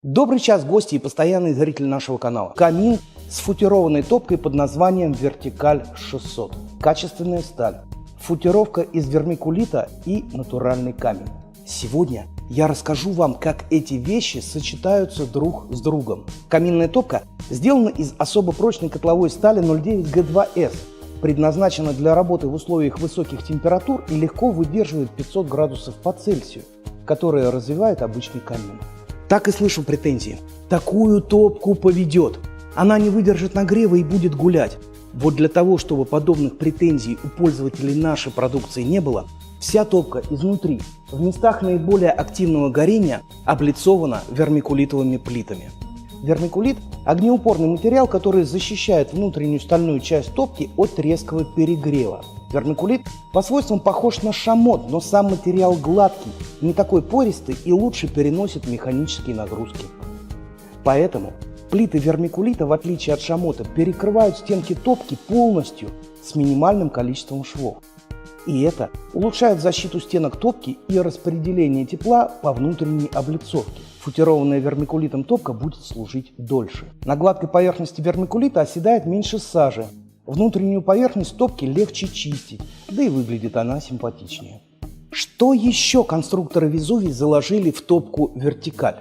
Добрый час, гости и постоянные зрители нашего канала. Камин с футированной топкой под названием Вертикаль 600. Качественная сталь, футировка из вермикулита и натуральный камень. Сегодня я расскажу вам, как эти вещи сочетаются друг с другом. Каминная топка сделана из особо прочной котловой стали 09G2S. Предназначена для работы в условиях высоких температур и легко выдерживает 500 градусов по Цельсию, которые развивает обычный камин. Так и слышу претензии. Такую топку поведет. Она не выдержит нагрева и будет гулять. Вот для того, чтобы подобных претензий у пользователей нашей продукции не было, вся топка изнутри, в местах наиболее активного горения, облицована вермикулитовыми плитами. Вермикулит – огнеупорный материал, который защищает внутреннюю стальную часть топки от резкого перегрева. Вермикулит по свойствам похож на шамот, но сам материал гладкий, не такой пористый и лучше переносит механические нагрузки. Поэтому плиты вермикулита, в отличие от шамота, перекрывают стенки топки полностью с минимальным количеством швов. И это улучшает защиту стенок топки и распределение тепла по внутренней облицовке. Футированная вермикулитом топка будет служить дольше. На гладкой поверхности вермикулита оседает меньше сажи. Внутреннюю поверхность топки легче чистить, да и выглядит она симпатичнее. Что еще конструкторы Vesuvius заложили в топку Вертикаль?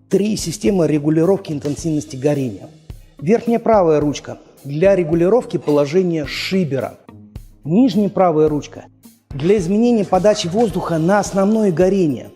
3 системы регулировки интенсивности горения. Верхняя правая ручка для регулировки положения шибера. Нижняя правая ручка для изменения подачи воздуха на основное горение.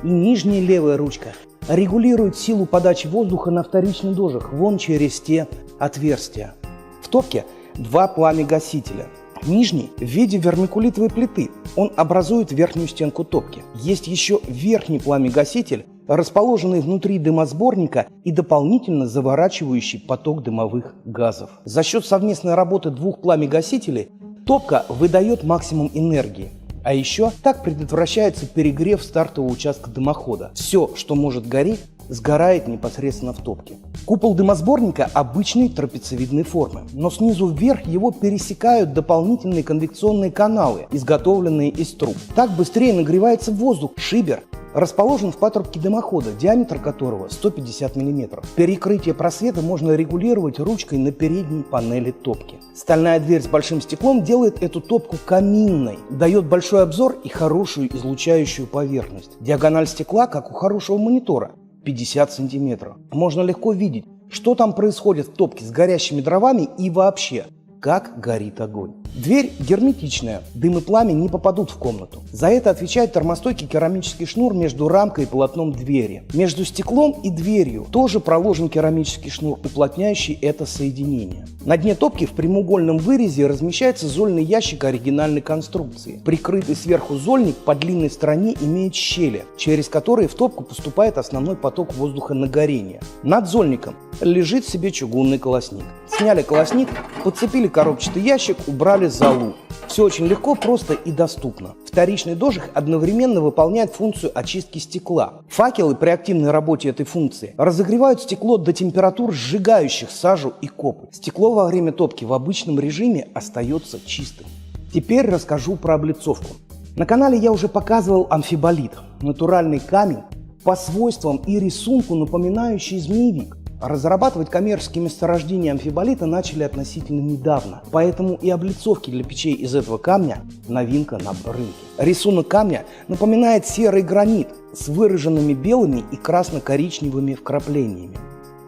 И нижняя левая ручка регулирует силу подачи воздуха на вторичный дождик, вон через те отверстия. В топке 2 пламя-гасителя. Нижний в виде вермикулитовой плиты. Он образует верхнюю стенку топки. Есть еще верхний пламя-гаситель, расположенный внутри дымосборника и дополнительно заворачивающий поток дымовых газов. За счет совместной работы 2 пламя-гасителей топка выдает максимум энергии. А еще так предотвращается перегрев стартового участка дымохода. Все, что может гореть, сгорает непосредственно в топке. Купол дымосборника обычной трапециевидной формы, но снизу вверх его пересекают дополнительные конвекционные каналы, изготовленные из труб. Так быстрее нагревается воздух. Шибер расположен в патрубке дымохода, диаметр которого 150 мм. Перекрытие просвета можно регулировать ручкой на передней панели топки. Стальная дверь с большим стеклом делает эту топку каминной, дает большой обзор и хорошую излучающую поверхность. Диагональ стекла, как у хорошего монитора, 50 см. Можно легко видеть, что там происходит в топке с горящими дровами и вообще, как горит огонь. Дверь герметичная, дым и пламя не попадут в комнату. За это отвечает термостойкий керамический шнур между рамкой и полотном двери. Между стеклом и дверью тоже проложен керамический шнур, уплотняющий это соединение. На дне топки в прямоугольном вырезе размещается зольный ящик оригинальной конструкции. Прикрытый сверху зольник по длинной стороне имеет щели, через которые в топку поступает основной поток воздуха на горение. Над зольником лежит себе чугунный колосник. Сняли колосник, подцепили коробчатый ящик, убрали золу. Все очень легко, просто и доступно. Вторичный дождик одновременно выполняет функцию очистки стекла. Факелы при активной работе этой функции разогревают стекло до температур, сжигающих сажу и копоть. Стекло во время топки в обычном режиме остается чистым. Теперь расскажу про облицовку. На канале я уже показывал амфиболит, натуральный камень, по свойствам и рисунку напоминающий змеевик. Разрабатывать коммерческие месторождения амфиболита начали относительно недавно, поэтому и облицовки для печей из этого камня – новинка на рынке. Рисунок камня напоминает серый гранит с выраженными белыми и красно-коричневыми вкраплениями.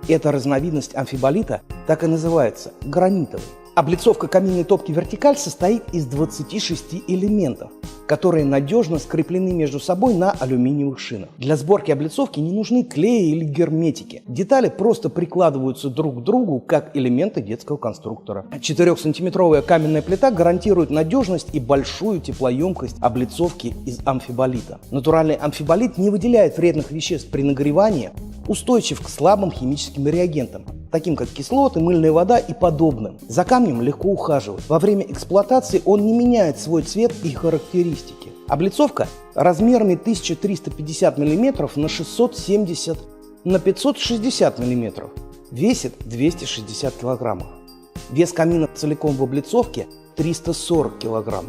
Эта разновидность амфиболита так и называется – гранитовый. Облицовка каминной топки Вертикаль состоит из 26 элементов, которые надежно скреплены между собой на алюминиевых шинах. Для сборки облицовки не нужны клеи или герметики. Детали просто прикладываются друг к другу, как элементы детского конструктора. 4-сантиметровая каменная плита гарантирует надежность и большую теплоемкость облицовки из амфиболита. Натуральный амфиболит не выделяет вредных веществ при нагревании, устойчив к слабым химическим реагентам, таким как кислоты, мыльная вода и подобным. За камнем легко ухаживать. Во время эксплуатации он не меняет свой цвет и характеристики. Облицовка размерами 1350 мм на 670 на 560 мм весит 260 кг. Вес камина целиком в облицовке 340 кг.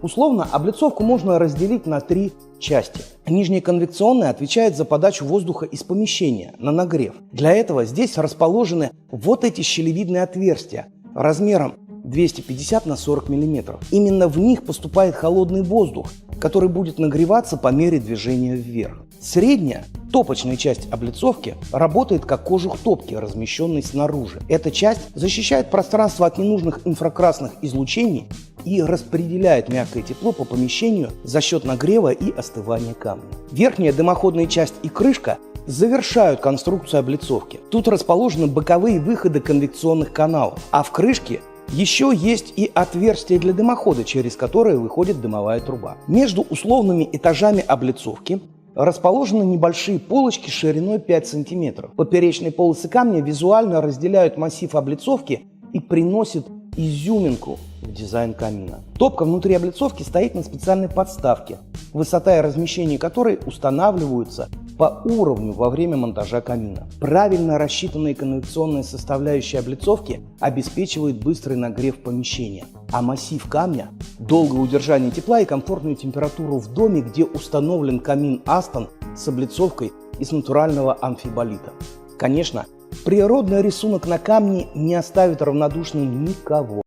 Условно, облицовку можно разделить на три части. Нижняя конвекционная отвечает за подачу воздуха из помещения на нагрев. Для этого здесь расположены вот эти щелевидные отверстия размером 250 на 40 мм. Именно в них поступает холодный воздух, который будет нагреваться по мере движения вверх. Средняя, топочная часть облицовки работает как кожух топки, размещенный снаружи. Эта часть защищает пространство от ненужных инфракрасных излучений и распределяет мягкое тепло по помещению за счет нагрева и остывания камня. Верхняя дымоходная часть и крышка завершают конструкцию облицовки. Тут расположены боковые выходы конвекционных каналов, а в крышке еще есть и отверстие для дымохода, через которое выходит дымовая труба. Между условными этажами облицовки расположены небольшие полочки шириной 5 см. Поперечные полосы камня визуально разделяют массив облицовки и приносят изюминку в дизайн камина. Топка внутри облицовки стоит на специальной подставке, высота и размещение которой устанавливаются по уровню во время монтажа камина. Правильно рассчитанная конвекционная составляющая облицовки обеспечивает быстрый нагрев помещения, а массив камня – долгое удержание тепла и комфортную температуру в доме, где установлен камин Aston с облицовкой из натурального амфиболита. Конечно, природный рисунок на камне не оставит равнодушным никого.